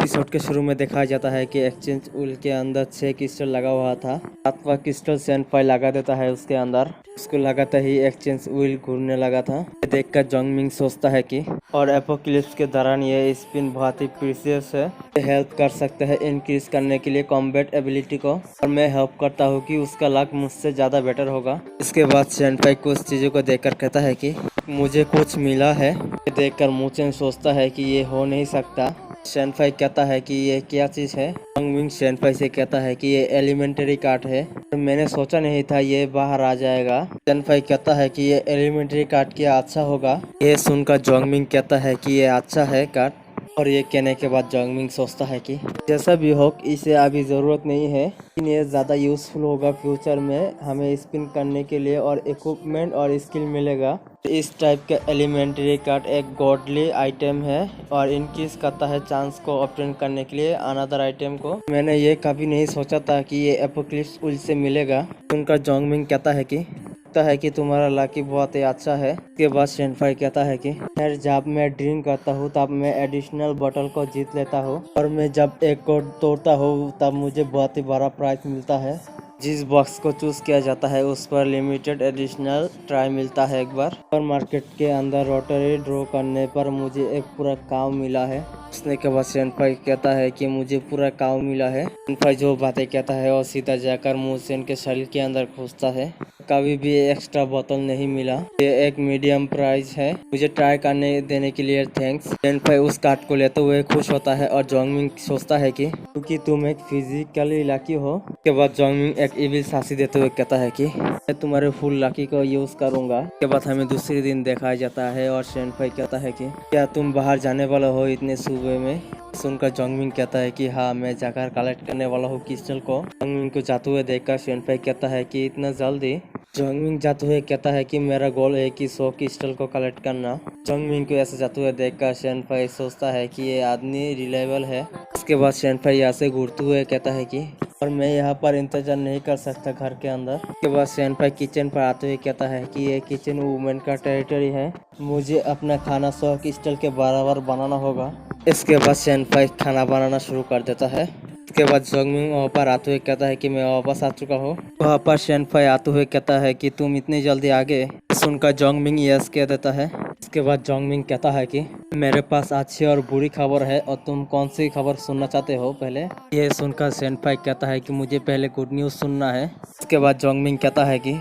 Episode के शुरू में दिखाया जाता है कि एक्सचेंज उल के अंदर 6 क्रिस्टल लगा हुआ था। 7वां क्रिस्टल सेनफाई लगा देता है उसके अंदर। उसको लगाता ही एक्सचेंज उल घूमने लगा था। ये देखकर जोंगमिंग सोचता है कि और एपोक्लिप्स के दौरान ये स्पिन बहुत ही प्रीशियस है। ये हेल्प कर सकते हैं इंक्रीज करने के लिए कॉम्बैट एबिलिटी को, और मैं हेल्प करता हूँ कि उसका लक मुझसे ज्यादा बेटर होगा। इसके बाद सेनफाई कुछ चीजों को देखकर कहता है कि मुझे कुछ मिला है। ये देखकर मूचेन सोचता है कि ये हो नहीं सकता। सेनफाई कहता है कि ये क्या चीज है। जोंगमिंग सेनफाई से कहता है कि ये एलिमेंट्री कार्ड है, मैंने सोचा नहीं था ये बाहर आ जाएगा। सेनफाई कहता है कि ये एलिमेंट्री कार्ड क्या अच्छा होगा। ये सुनकर जोंगमिंग कहता है कि ये अच्छा है कार्ड, और ये कहने के बाद जोंगमिंग सोचता है कि जैसा भी हो इसे अभी ज़रूरत नहीं है, लेकिन ये ज़्यादा यूज़फुल होगा फ्यूचर में। हमें स्पिन करने के लिए और इक्विपमेंट और स्किल मिलेगा। इस टाइप का एलिमेंट्री कार्ड एक गॉडली आइटम है और इंक्रीज करता है चांस को ऑब्टेन करने के लिए अनदर आइटम को। मैंने ये कभी नहीं सोचा था कि ये एपोक्लिप्स उल से मिलेगा। उनका जोंगमिंग कहता है कि तुम्हारा लकी बहुत ही अच्छा है। इसके बाद सेनफाई कहता है कि यार जब मैं ड्रिंक करता हूँ तब मैं एडिशनल बोतल को जीत लेता हूँ, और मैं जब एक को तोड़ता हूँ तब मुझे बहुत ही बड़ा प्राइज मिलता है। जिस बॉक्स को चूज किया जाता है उस पर लिमिटेड एडिशनल ट्राई मिलता है एक बार। सुपर मार्केट के अंदर रोटरी ड्रॉ करने पर मुझे एक पूरा काव मिला है। उसने के बाद सेनफाई कहता है कि मुझे पूरा काव मिला है। सेनफाई जो बातें कहता है और सीधा जाकर मूसेन के शरीर के अंदर घुसता है। कभी भी एक्स्ट्रा बोतल नहीं मिला। ये एक मीडियम प्राइस है, मुझे ट्राई करने देने के लिए थैंक्स। सेनफाई उस कार्ड को लेते हुए खुश होता है, और जोंगमिंग सोचता है कि क्योंकि तुम एक फिजिकली लकी हो। के बाद जोंगमिंग एक इविल सासी देते हुए कहता है कि मैं तुम्हारे फुल लकी को यूज करूंगा। के बाद हमें दूसरे दिन दिखाया जाता है, और सेनफाई कहता है कि क्या तुम बाहर जाने वाला हो इतने सुबह में। सुनकर जोंगमिंग कहता है कि हाँ, मैं जाकर कलेक्ट करने वाला हूँ क्रिस्टल को। जोंगमिंग को जाते हुए देखकर सेनफाई कहता है कि इतना जल्दी। जोंगमिंग जाते हुए कहता है कि मेरा गोल है कि 100 क्रिस्टल को कलेक्ट करना। जोंगमिंग को ऐसे जाते हुए देखकर सेनफाई सोचता है कि ये आदमी रिलायबल है। इसके बाद सेनफाई यहाँ से घूरते हुए कहता है कि और मैं यहाँ पर इंतजार नहीं कर सकता घर के अंदर। इसके बाद सेनफाई किचन पर आते हुए कहता है कि ये किचन वुमेन का टेरिटरी है, मुझे अपना खाना 100 क्रिस्टल के बराबर बनाना होगा। इसके बाद सेनफाई खाना बनाना शुरू कर देता है। इसके बाद जोंगमिंग वहाँ पर आते हुए कहता है कि मैं वापस आ चुका हूँ। वहाँ पर सेनफाई आते हुए कहता है कि तुम इतनी जल्दी आ गए। सुनकर जोंगमिंग यस कह देता है। इसके बाद जोंगमिंग कहता है कि मेरे पास अच्छी और बुरी खबर है, और तुम कौन सी खबर सुनना चाहते हो पहले। ये सुनकर सेनफाई कहता है कि मुझे पहले गुड न्यूज़ सुनना है। इसके बाद जोंगमिंग कहता है कि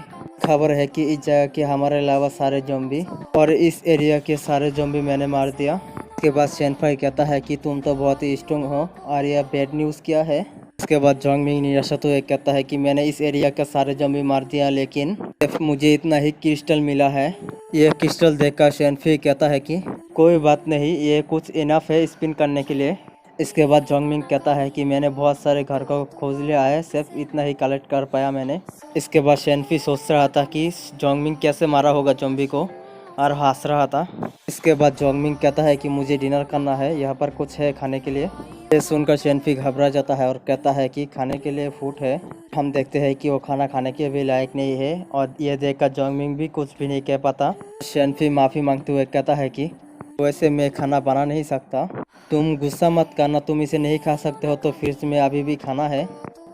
खबर है कि इस जगह के हमारे अलावा सारे ज़ॉम्बी और इस एरिया के सारे ज़ॉम्बी मैंने मार दिया। इसके बाद सेनफाई कहता है कि तुम तो बहुत ही स्ट्रॉन्ग हो, और यह बैड न्यूज़ क्या है। इसके बाद जोंगमिंग निराशा हुए कहता है कि मैंने इस एरिया का सारे ज़ॉम्बी मार दिया, लेकिन सिर्फ मुझे इतना ही क्रिस्टल मिला है। यह क्रिस्टल देखकर सेनफाई कहता है कि कोई बात नहीं, ये कुछ इनफ है स्पिन करने के लिए। इसके बाद जोंगमिंग कहता है कि मैंने बहुत सारे घर को खोज लिया है, सिर्फ इतना ही कलेक्ट कर पाया मैंने। इसके बाद सेनफाई सोच रहा था कि जोंगमिंग कैसे मारा होगा ज़ॉम्बी को, और हंस रहा था। इसके बाद जोंगमिंग कहता है कि मुझे डिनर करना है, यहाँ पर कुछ है खाने के लिए। ये सुनकर सेनफाई घबरा जाता है और कहता है कि खाने के लिए फूड है। हम देखते हैं कि वो खाना खाने के भी लायक नहीं है, और ये देखकर जोंगमिंग भी कुछ भी नहीं कह पाता। सेनफाई माफ़ी मांगते हुए कहता है कि वैसे मैं खाना बना नहीं सकता, तुम गुस्सा मत करना, तुम इसे नहीं खा सकते हो तो फ्रिज में अभी भी खाना है।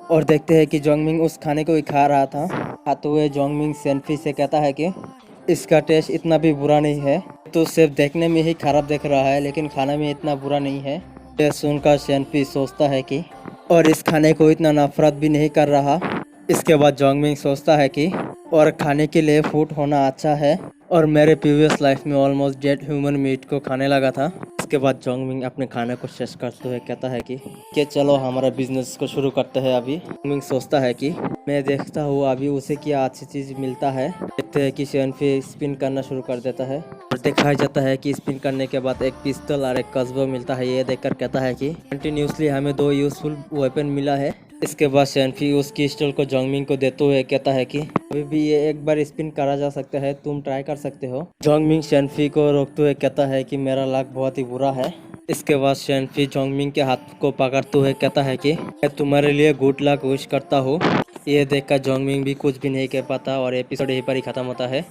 और देखते हैं कि जोंगमिंग उस खाने को ही खा रहा था। खाते हुए जोंगमिंग सेनफाई से कहता है कि इसका टेस्ट इतना भी बुरा नहीं है, तो सिर्फ देखने में ही खराब दिख रहा है, लेकिन खाने में इतना बुरा नहीं है। यह सुनकर सेनफाई सोचता है कि और इस खाने को इतना नफरत भी नहीं कर रहा। इसके बाद जोंगमिंग सोचता है कि और खाने के लिए फूड होना अच्छा है, और मेरे प्रीवियस लाइफ में ऑलमोस्ट डेड ह्यूमन मीट को खाने लगा था। इसके बाद जोंगमिंग अपने खाने को शेष करते हुए कहता है कि चलो हमारा बिजनेस को शुरू करते हैं अभी। जोंगमिंग सोचता है कि मैं देखता हूँ अभी उसे क्या अच्छी चीज़ मिलता है। देखते हैं कि सेनफाई स्पिन करना शुरू कर देता है, और दिखाया जाता है कि स्पिन करने के बाद एक पिस्तौल और एक कस्बा मिलता है। ये देखकर कहता है कि कंटिन्यूसली हमें 2 यूजफुल वेपन मिला है। इसके बाद सेनफाई उस क्रिस्टल को जोंगमिंग को देते हुए कहता है कि अभी भी ये एक बार स्पिन करा जा सकता है, तुम ट्राई कर सकते हो। जोंगमिंग सेनफाई को रोकते हुए कहता है कि मेरा लक बहुत ही बुरा है। इसके बाद सेनफाई जोंगमिंग के हाथ को पकड़ते हुए कहता है कि मैं तुम्हारे लिए गुड लक विश करता हूँ। ये देखकर जोंगमिंग भी कुछ भी नहीं कह पाता, और एपिसोड यहीं पर ही खत्म होता है।